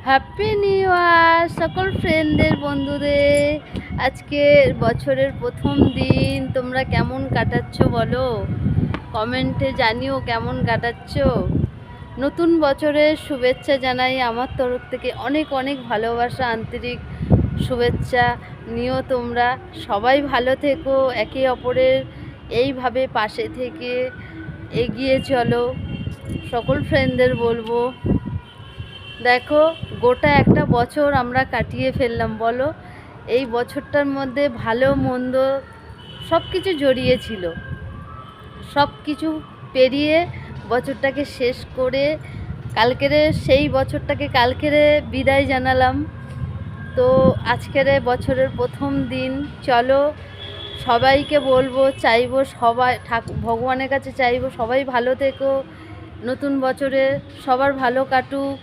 Happy new year সকল ফ্রেন্ডদের বন্ধুদের। আজকে বছরের প্রথম দিন, তোমরা কেমন কাটাচ্ছ বলো, কমেন্টে জানিও কেমন কাটাচ্ছ। নতুন বছরের শুভেচ্ছা জানাই আমার তরফ থেকে, অনেক অনেক ভালোবাসা, আন্তরিক শুভেচ্ছা নিও। তোমরা সবাই ভালো থেকো, একে অপরের এইভাবে পাশে থেকে এগিয়ে চলো, সকল ফ্রেন্ডদের বলবো। দেখো, গোটা একটা বছর আমরা কাটিয়ে ফেললাম বলো। এই বছরটার মধ্যে ভালো মন্দ সব কিছু জড়িয়ে ছিল। সব কিছু পেরিয়ে বছরটাকে শেষ করে কালকেরে সেই বছরটাকে কালকেরে বিদায় জানালাম। তো আজকের বছরের প্রথম দিন, চলো সবাইকে বলবো, চাইবো সবাই ভগবানের কাছে চাইবো সবাই ভালো থেকো, নতুন বছরে সবার ভালো কাটুক।